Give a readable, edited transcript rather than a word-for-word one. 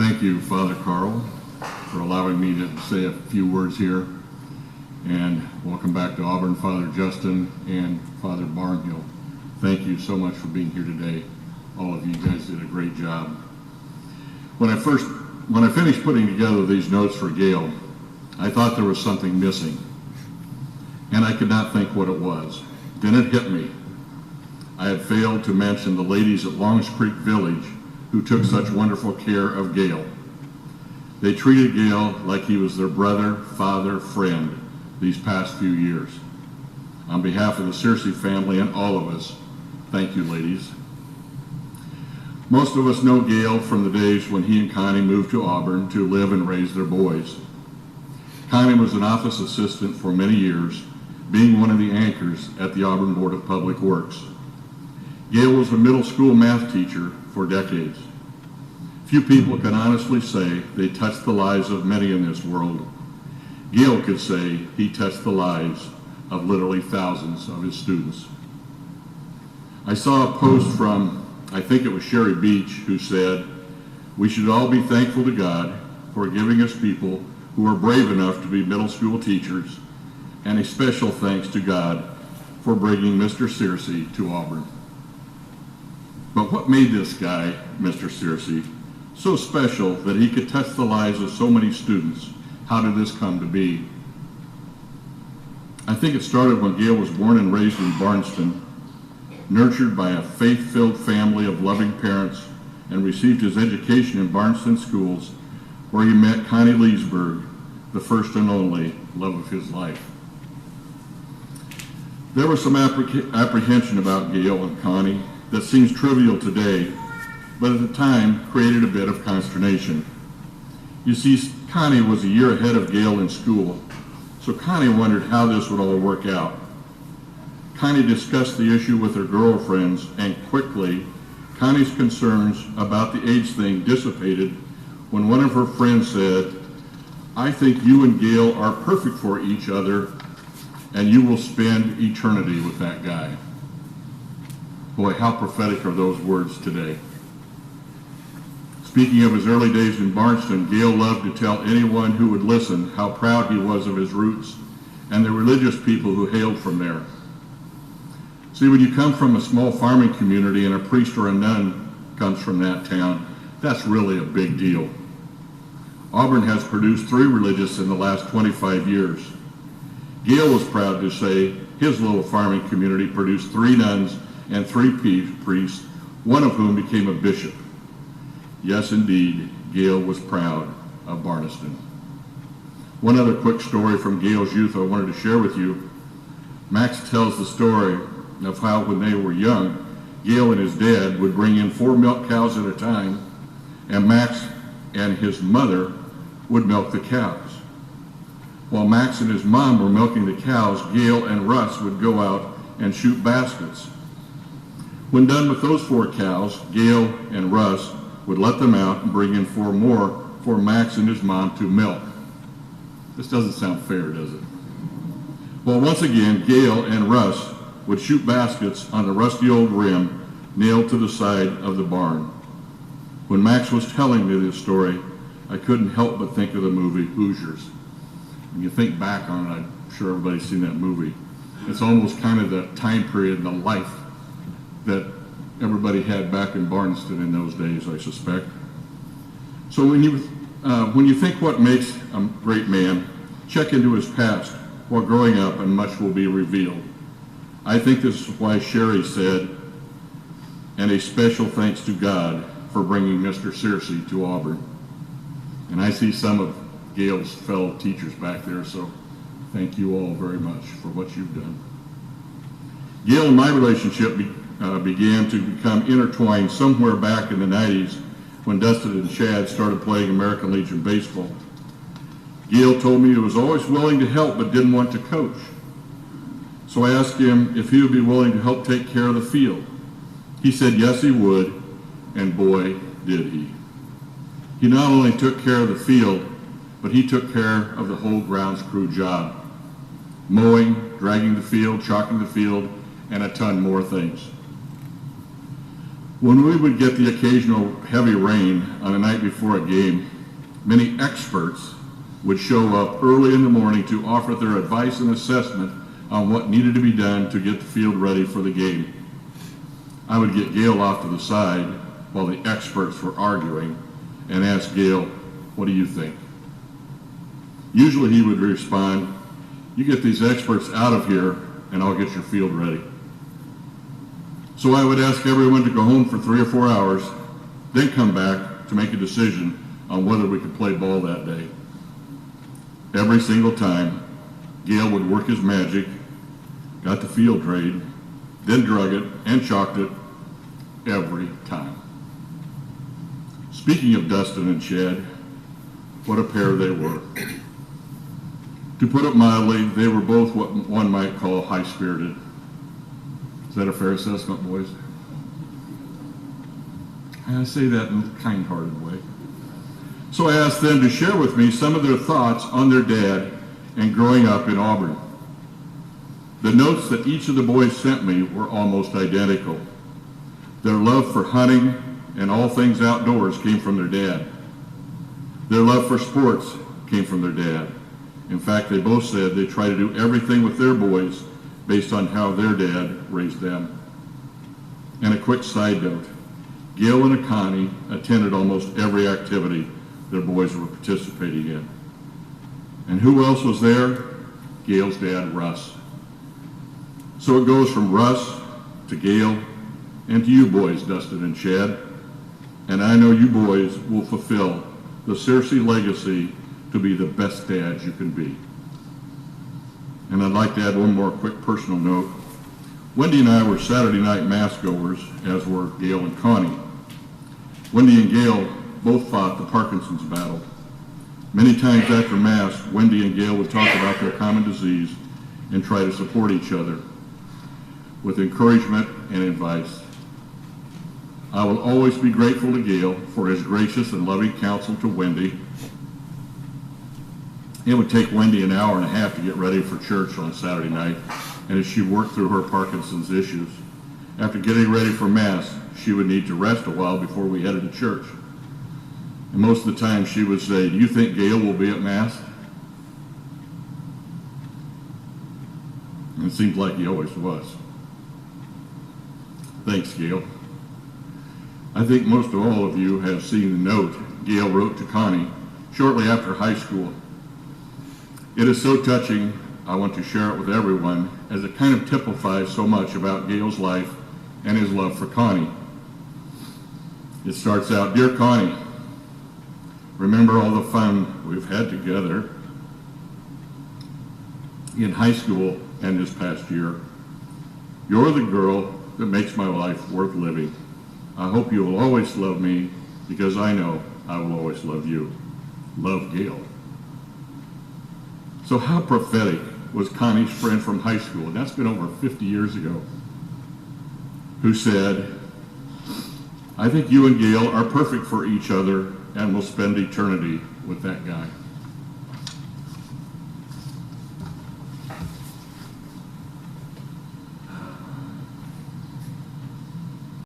Thank you, Father Carl, for allowing me to say a few words here. And welcome back to Auburn, Father Justin and Father Barnhill. Thank you so much for being here today. All of you guys did a great job. When I finished putting together these notes for Gail, I thought there was something missing, and I could not think what it was. Then it hit me. I had failed to mention the ladies at Longs Creek Village who took such wonderful care of Gail. They treated Gail like he was their brother, father, friend these past few years. On behalf of the Searcey family and all of us, thank you, ladies. Most of us know Gail from the days when he and Connie moved to Auburn to live and raise their boys. Connie was an office assistant for many years, being one of the anchors at the Auburn Board of Public Works. Gail was a middle school math teacher for decades. Few people can honestly say they touched the lives of many in this world. Gail could say he touched the lives of literally thousands of his students. I saw a post from, I think it was Sherry Beach, who said, "We should all be thankful to God for giving us people who are brave enough to be middle school teachers, and a special thanks to God for bringing Mr. Searcey to Auburn." But what made this guy, Mr. Searcey, so special that he could touch the lives of so many students? How did this come to be? I think it started when Gail was born and raised in Barnston, nurtured by a faith-filled family of loving parents, and received his education in Barnston schools, where he met Connie Leesburg, the first and only love of his life. There was some apprehension about Gail and Connie that seems trivial today, but at the time created a bit of consternation. You see, Connie was a year ahead of Gail in school, so Connie wondered how this would all work out. Connie discussed the issue with her girlfriends, and quickly, Connie's concerns about the age thing dissipated when one of her friends said, "I think you and Gail are perfect for each other, and you will spend eternity with that guy." Boy, how prophetic are those words today. Speaking of his early days in Barnston, Gail loved to tell anyone who would listen how proud he was of his roots and the religious people who hailed from there. See, when you come from a small farming community and a priest or a nun comes from that town, that's really a big deal. Auburn has produced 3 religious in the last 25 years. Gail was proud to say his little farming community produced 3 nuns and 3 priests, one of whom became a bishop. Yes, indeed, Gail was proud of Barniston. One other quick story from Gail's youth I wanted to share with you. Max tells the story of how when they were young, Gail and his dad would bring in 4 milk cows at a time, and Max and his mother would milk the cows. While Max and his mom were milking the cows, Gail and Russ would go out and shoot baskets. When done with those 4 cows, Gail and Russ would let them out and bring in 4 more for Max and his mom to milk. This doesn't sound fair, does it? Well, once again, Gail and Russ would shoot baskets on the rusty old rim nailed to the side of the barn. When Max was telling me this story, I couldn't help but think of the movie Hoosiers. When you think back on it, I'm sure everybody's seen that movie. It's almost kind of the time period in the life that everybody had back in Barnston in those days, I suspect. So when you think what makes a great man, check into his past while growing up, and much will be revealed. I think this is why Sherry said, "And a special thanks to God for bringing Mr. Searcey to Auburn." And I see some of Gail's fellow teachers back there, so thank you all very much for what you've done. Gail and my relationship began to become intertwined somewhere back in the 90s when Dustin and Chad started playing American Legion baseball. Gail told me he was always willing to help but didn't want to coach. So I asked him if he would be willing to help take care of the field. He said yes, he would, and boy, did he. He not only took care of the field, but he took care of the whole grounds crew job. Mowing, dragging the field, chalking the field, and a ton more things. When we would get the occasional heavy rain on the night before a game, many experts would show up early in the morning to offer their advice and assessment on what needed to be done to get the field ready for the game. I would get Gail off to the side while the experts were arguing and ask Gail, "What do you think?" Usually he would respond, "You get these experts out of here and I'll get your field ready." So I would ask everyone to go home for 3 or 4 hours, then come back to make a decision on whether we could play ball that day. Every single time, Gail would work his magic, got the field ready, then drug it and chalked it every time. Speaking of Dustin and Chad, what a pair they were. To put it mildly, they were both what one might call high-spirited. Is that a fair assessment, boys? I say that in a kind-hearted way. So I asked them to share with me some of their thoughts on their dad and growing up in Auburn. The notes that each of the boys sent me were almost identical. Their love for hunting and all things outdoors came from their dad. Their love for sports came from their dad. In fact, they both said they try to do everything with their boys based on how their dad raised them. And a quick side note, Gail and Connie attended almost every activity their boys were participating in. And who else was there? Gail's dad, Russ. So it goes from Russ to Gail and to you boys, Dustin and Chad. And I know you boys will fulfill the Searcey legacy to be the best dads you can be. And I'd like to add one more quick personal note. Wendy and I were Saturday night mass goers, as were Gail and Connie. Wendy and Gail both fought the Parkinson's battle. Many times after mass, Wendy and Gail would talk about their common disease and try to support each other with encouragement and advice. I will always be grateful to Gail for his gracious and loving counsel to Wendy. It would take Wendy an hour and a half to get ready for church on Saturday night, and as she worked through her Parkinson's issues, after getting ready for Mass, she would need to rest a while before we headed to church. And most of the time she would say, "Do you think Gail will be at Mass?" And it seems like he always was. Thanks, Gail. I think most of all of you have seen the note Gail wrote to Connie shortly after high school. It is so touching, I want to share it with everyone, as it kind of typifies so much about Gail's life and his love for Connie. It starts out, "Dear Connie, remember all the fun we've had together in high school and this past year. You're the girl that makes my life worth living. I hope you will always love me because I know I will always love you. Love, Gail." So how prophetic was Connie's friend from high school, and that's been over 50 years ago, who said, "I think you and Gail are perfect for each other and will spend eternity with that guy."